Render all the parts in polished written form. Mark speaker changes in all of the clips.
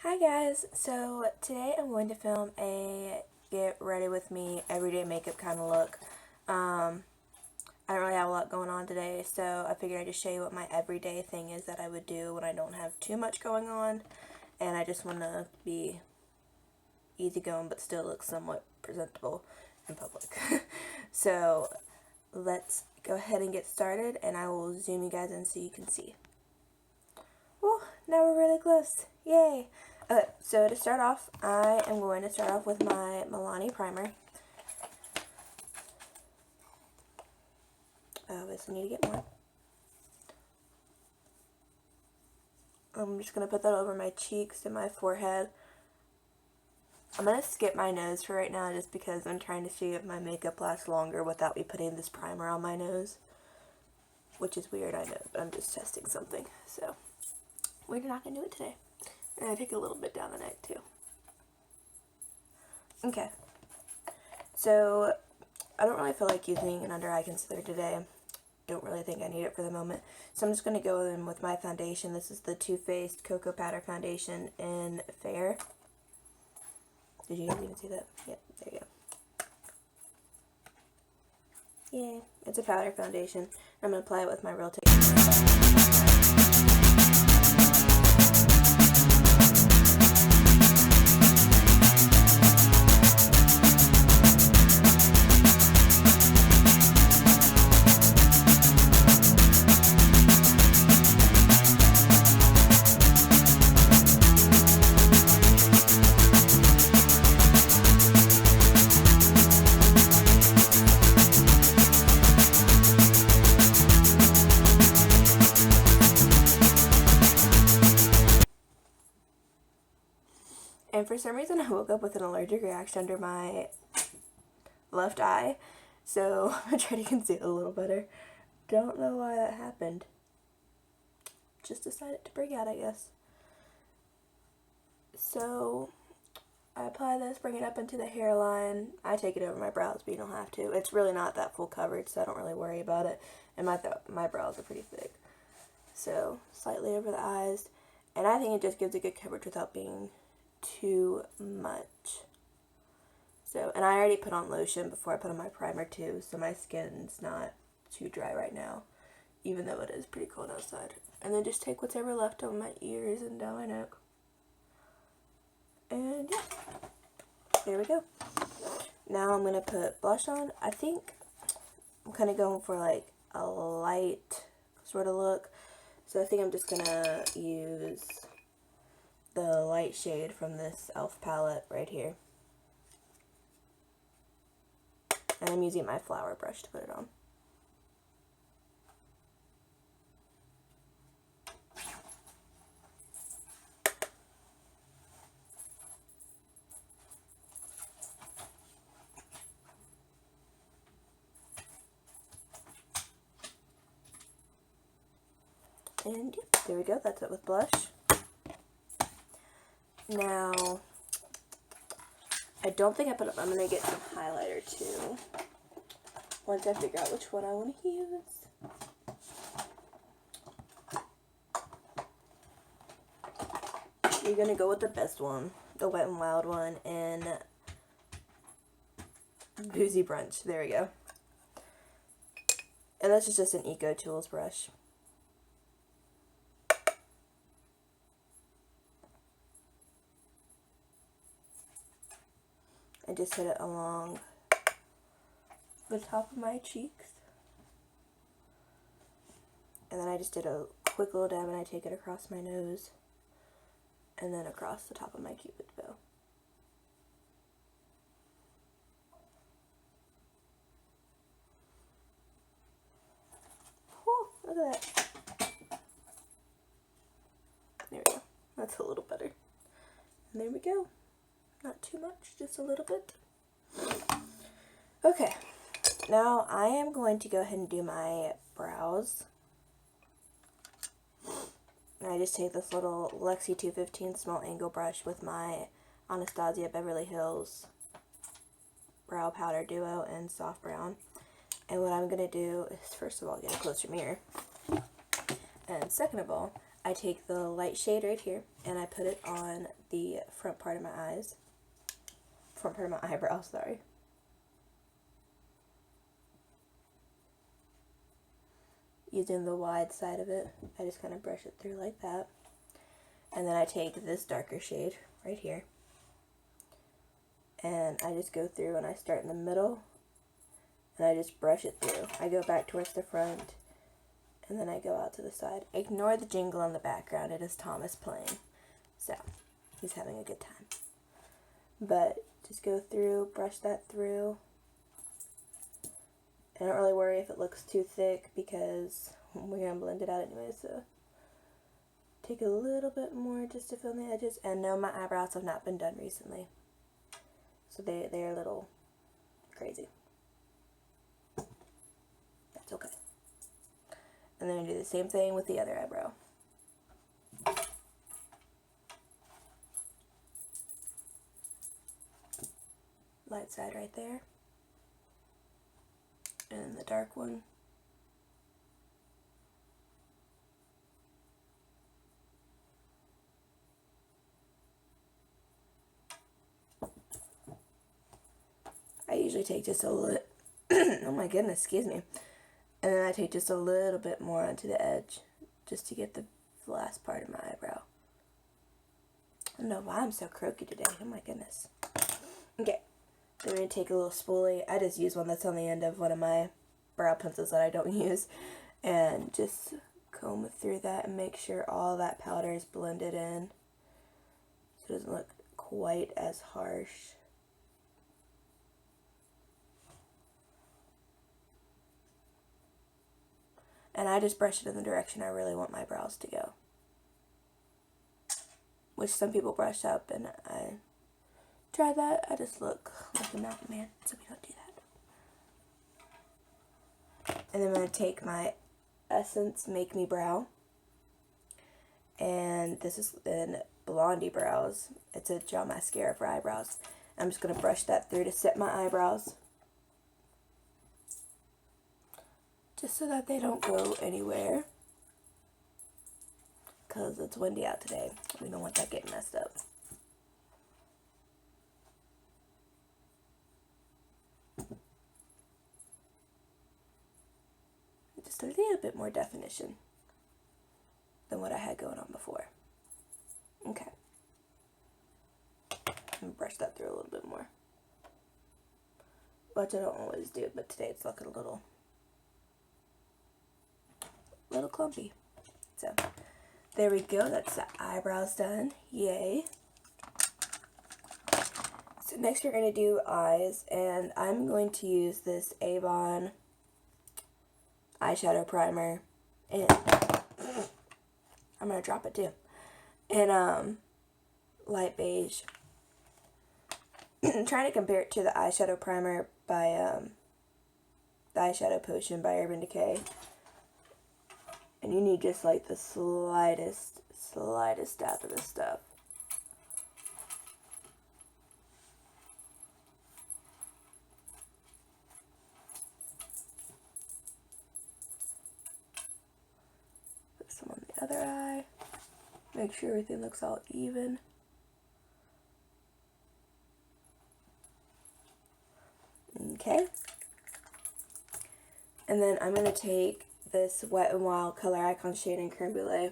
Speaker 1: Hi guys, so today I'm going to film a get ready with me everyday makeup kind of look. I don't really have a lot going on today, so I figured I'd just show you what my everyday thing is that I would do when I don't have too much going on, and I just want to be easygoing but still look somewhat presentable in public. So let's go ahead and get started, and I will zoom you guys in so you can see. Oh, now we're really close. Yay! Okay, so to start off, I am going to start off with my Milani primer. I obviously need to get more. I'm just going to put that over my cheeks and my forehead. I'm going to skip my nose for right now just because I'm trying to see if my makeup lasts longer without me putting this primer on my nose. Which is weird, I know, but I'm just testing something. So, we're not going to do it today. And I take a little bit down the neck too. Okay. So, I don't really feel like using an under eye concealer today. Don't really think I need it for the moment. So I'm just going to go in with my foundation. This is the TooFaced Cocoa Powder Foundation in Fair. Did you guys even see that? Yep, there you go. Yay. It's a powder foundation. I'm going to apply it with my Real Tape. And for some reason I woke up with an allergic reaction under my left eye, so I'm going to try to conceal a little better. Don't know why that happened. Just decided to break out, I guess. So I apply this, bring it up into the hairline. I take it over my brows, but you don't have to. It's really not that full coverage, so I don't really worry about it. And my brows are pretty thick. So slightly over the eyes. And I think it just gives a good coverage without being too much. So, and I already put on lotion before I put on my primer too, so my skin's not too dry right now, even though it is pretty cold outside. And then just take whatever left on my ears and down my neck. And yeah, there we go. Now I'm going to put blush on. I think I'm kind of going for like a light sort of look. So I think I'm just going to use the light shade from this e.l.f. palette right here. And I'm using my flower brush to put it on. And yeah, there we go, that's it with blush. Now, I don't think I put up, I'm going to get some highlighter too, once I figure out which one I want to use. You're going to go with the best one, the Wet n Wild one, in Boozy Brunch. There we go. And this is just an Eco Tools brush. I just hit it along the top of my cheeks. And then I just did a quick little dab and I take it across my nose. And then across the top of my Cupid's bow. Whew, look at that. There we go. That's a little better. And there we go. Not too much, just a little bit. Okay, now I am going to go ahead and do my brows. And I just take this little Lexi 215 small angle brush with my Anastasia Beverly Hills Brow Powder Duo in Soft Brown. And what I'm going to do is, first of all, get a closer mirror. And second of all, I take the light shade right here and I put it on the front part of my eyes. Front part of my eyebrow, sorry. Using the wide side of it, I just kind of brush it through like that. And then I take this darker shade right here. And I just go through and I start in the middle. And I just brush it through. I go back towards the front. And then I go out to the side. Ignore the jingle in the background. It is Thomas playing. So, he's having a good time. But just go through, brush that through. I don't really worry if it looks too thick because we're going to blend it out anyway. So, take a little bit more just to fill in the edges. And no, my eyebrows have not been done recently. So they're a little crazy. That's okay. And then I do the same thing with the other eyebrow. Light side right there. And then the dark one. I usually take just a little, oh my goodness, excuse me. And then I take just a little bit more onto the edge, just to get the last part of my eyebrow. I don't know why I'm so croaky today, oh my goodness. Okay, then I'm going to take a little spoolie. I just use one that's on the end of one of my brow pencils that I don't use. And just comb through that and make sure all that powder is blended in. So it doesn't look quite as harsh. And I just brush it in the direction I really want my brows to go. Which some people brush up, and I try that. I just look like a mountain man, so we don't do that. And then I'm going to take my Essence Make Me Brow. And this is in Blondie Brows. It's a gel mascara for eyebrows. I'm just going to brush that through to set my eyebrows. Just so that they don't go anywhere. Because it's windy out today. We don't want that getting messed up. Just a little bit more definition than what I had going on before. Okay. And brush that through a little bit more. Which I don't always do, but today it's looking a little clumpy. So there we go, that's the eyebrows done. Yay. So next we're going to do eyes, and I'm going to use this Avon eyeshadow primer, and I'm going to drop it too, and light beige. I'm trying to compare it to the eyeshadow primer by the Eyeshadow Potion by Urban Decay. And you need just like the slightest dab of this stuff. Put some on the other eye. Make sure everything looks all even. Okay. And then I'm going to take this Wet n Wild Color Icon shade in Creme Brulee,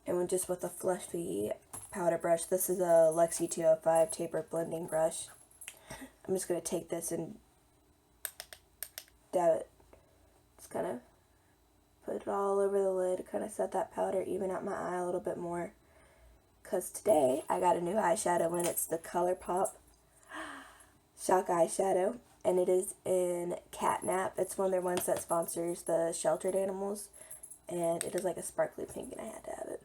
Speaker 1: and just with a fluffy powder brush. This is a Lexi 205 tapered blending brush. I'm just going to take this and dab it. Just kind of put it all over the lid, kind of set that powder, even out my eye a little bit more. Because today I got a new eyeshadow, and it's the Colourpop Shock eyeshadow. And it is in Catnip. It's one of their ones that sponsors the sheltered animals. And it is like a sparkly pink, and I had to have it.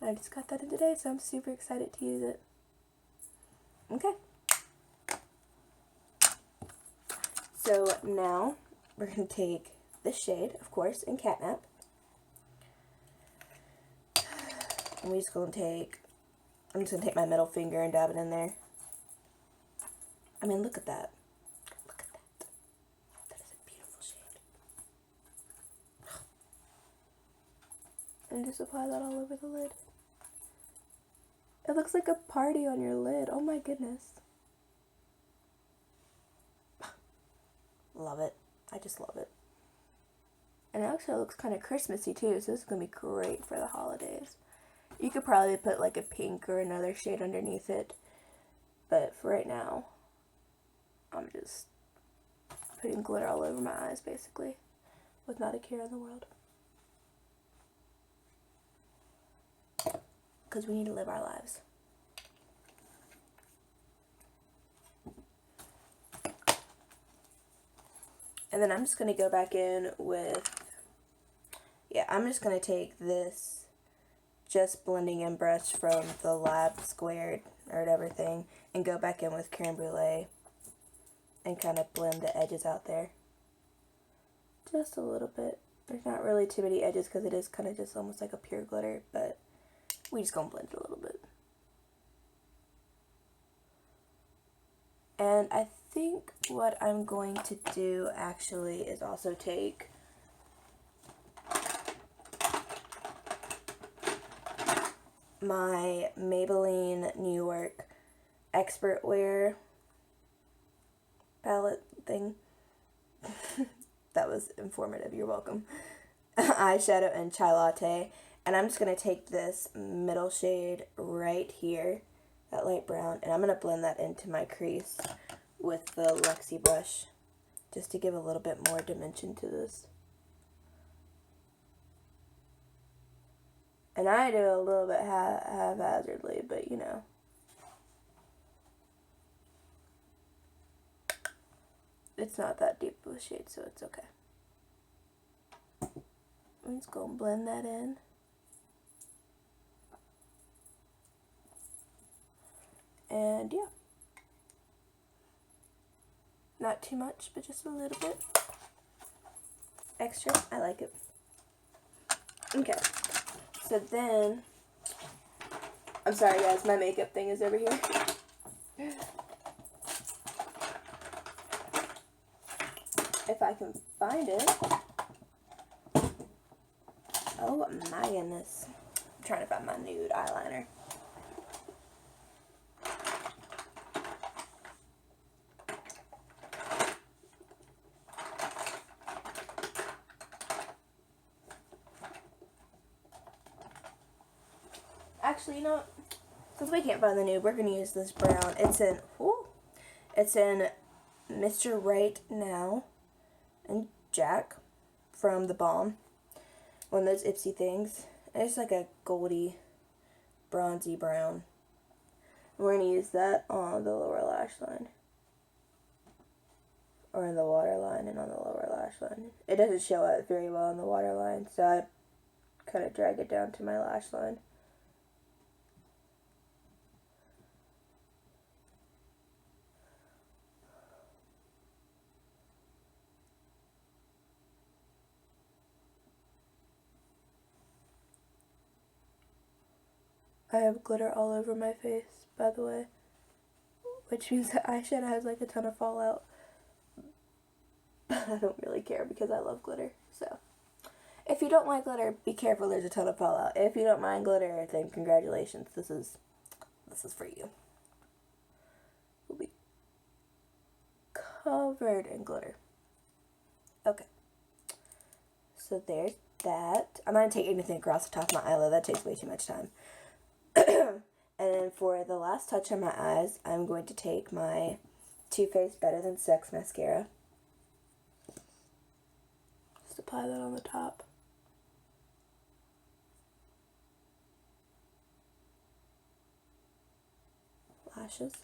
Speaker 1: I just got that in today, so I'm super excited to use it. Okay. So now we're going to take this shade, of course, in Catnip. And we're just going to take, I'm just going to take my middle finger and dab it in there. I mean, look at that. Look at that. That is a beautiful shade. And just apply that all over the lid. It looks like a party on your lid. Oh my goodness. Love it. I just love it. And it actually looks kind of Christmassy too, so this is going to be great for the holidays. You could probably put like a pink or another shade underneath it, but for right now, I'm just putting glitter all over my eyes basically, with not a care in the world. Because we need to live our lives. And then I'm just going to go back in with, I'm just going to take this just blending in brush from the Lab Squared or whatever thing and go back in with Creme Brulee and kind of blend the edges out there. Just a little bit. There's not really too many edges because it is kind of just almost like a pure glitter, but we just gonna blend it a little bit. And I think what I'm going to do actually is also take my Maybelline New York Expert Wear palette thing. That was informative, you're welcome. Eyeshadow and Chai Latte. And I'm just going to take this middle shade right here, that light brown, and I'm going to blend that into my crease with the Luxie brush, just to give a little bit more dimension to this. And I do a little bit haphazardly, but you know. It's not that deep of a shade, so it's okay. I'm just going to blend that in. And yeah, not too much, but just a little bit extra. I like it. Okay, so then, I'm sorry guys, my makeup thing is over here. If I can find it. Oh my goodness. I'm trying to find my nude eyeliner. Actually, you know what? Since we can't find the nude, we're going to use this brown. It's in Mr. Right Now and Jack from TheBalm. One of those Ipsy things. And it's like a goldy, bronzy brown. We're going to use that on the lower lash line. Or in the waterline and on the lower lash line. It doesn't show up very well on the waterline, so I kind of drag it down to my lash line. I have glitter all over my face, by the way, which means that eyeshadow has like a ton of fallout, but I don't really care because I love glitter. So if you don't like glitter, be careful, there's a ton of fallout. If you don't mind glitter, then congratulations, this is for you. We'll be covered in glitter. Okay, so there's that. I'm not going to take anything across the top of my eyelid, that takes way too much time. And then for the last touch on my eyes, I'm going to take my TooFaced Better Than Sex mascara. Just apply that on the top. Lashes.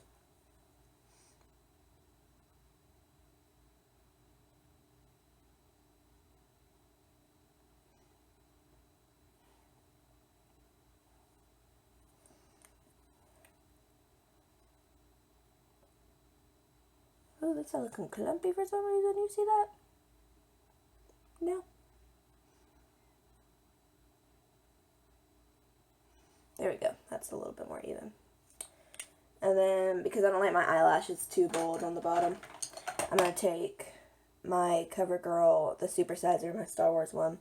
Speaker 1: Oh, that's not looking clumpy for some reason. You see that? No. There we go. That's a little bit more even. And then, because I don't like my eyelashes too bold on the bottom, I'm going to take my Covergirl, the Supersizer, my Star Wars one.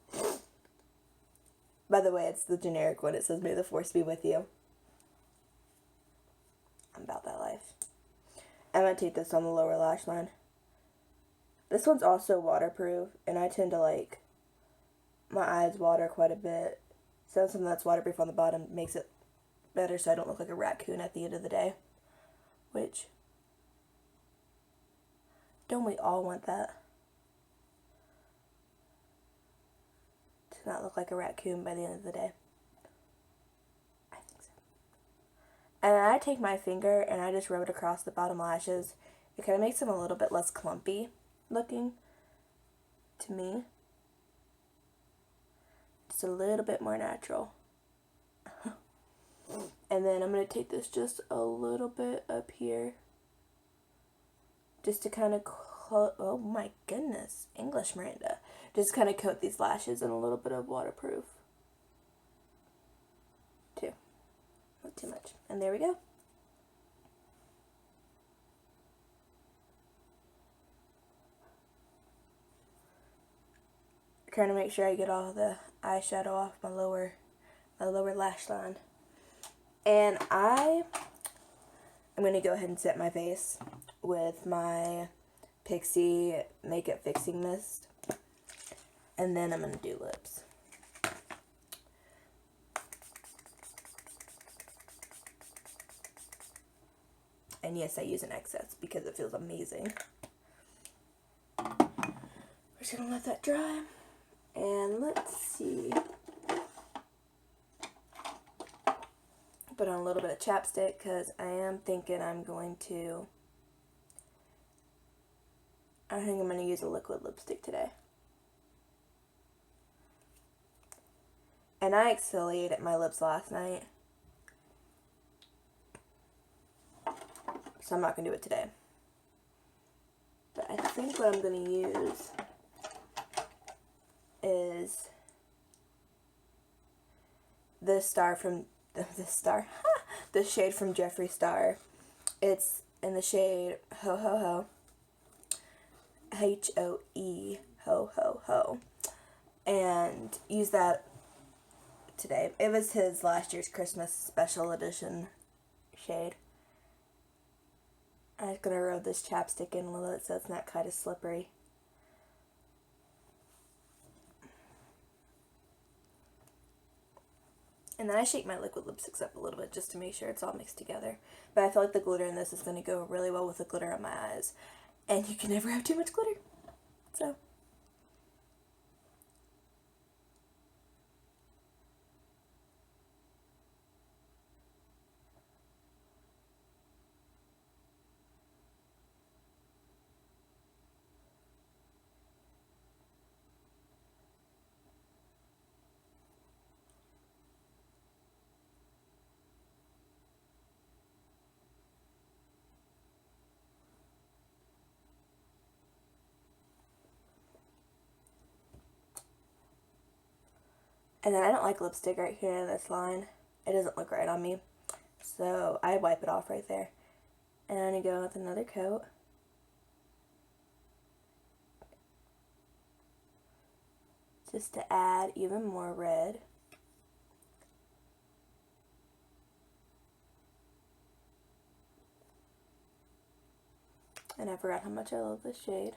Speaker 1: By the way, it's the generic one. It says, "May the force be with you." I'm about that life. I'm going to take this on the lower lash line. This one's also waterproof, and I tend to like my eyes water quite a bit. So something that's waterproof on the bottom makes it better so I don't look like a raccoon at the end of the day. Which, don't we all want that? To not look like a raccoon by the end of the day. I think so. And I take my finger and I just rub it across the bottom lashes. It kind of makes them a little bit less clumpy looking to me. Just a little bit more natural. And then I'm going to take this just a little bit up here. Just to kind of, oh my goodness, English Miranda. Just kind of coat these lashes in a little bit of waterproof. Too. Not too much. And there we go. Trying to make sure I get all the eyeshadow off my lower lash line. And I'm going to go ahead and set my face with my Pixi Makeup Fixing Mist. And then I'm going to do lips. And yes, I use an excess because it feels amazing. We're just going to let that dry. And let's see. Put on a little bit of chapstick because I am thinking I'm going to use a liquid lipstick today. And I exfoliated my lips last night, so I'm not going to do it today. But I think what I'm going to use is the shade from Jeffree Star. It's in the shade Ho Ho Ho. H-O-E, Ho Ho Ho. And use that today. It was his last year's Christmas special edition shade. I'm just going to rub this chapstick in a little bit so it's not kind of slippery. And then I shake my liquid lipsticks up a little bit just to make sure it's all mixed together. But I feel like the glitter in this is going to go really well with the glitter on my eyes. And you can never have too much glitter. So. And then I don't like lipstick right here in this line. It doesn't look right on me. So I wipe it off right there. And I'm going to go with another coat. Just to add even more red. And I forgot how much I love this shade.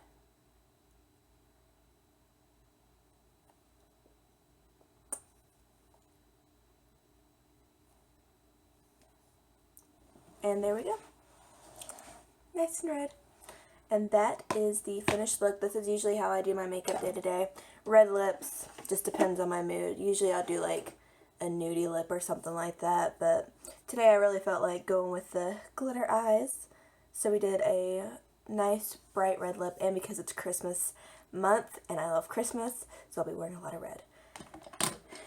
Speaker 1: And there we go. Nice and red. And that is the finished look. This is usually how I do my makeup day to day. Red lips, just depends on my mood. Usually I'll do like a nudie lip or something like that. But today I really felt like going with the glitter eyes. So we did a nice bright red lip. And because it's Christmas month and I love Christmas, so I'll be wearing a lot of red.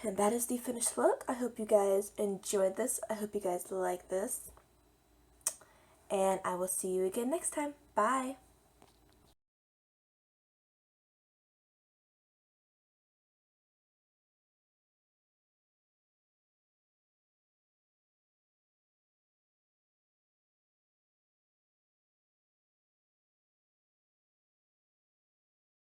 Speaker 1: And that is the finished look. I hope you guys enjoyed this. I hope you guys like this. And I will see you again next time. Bye.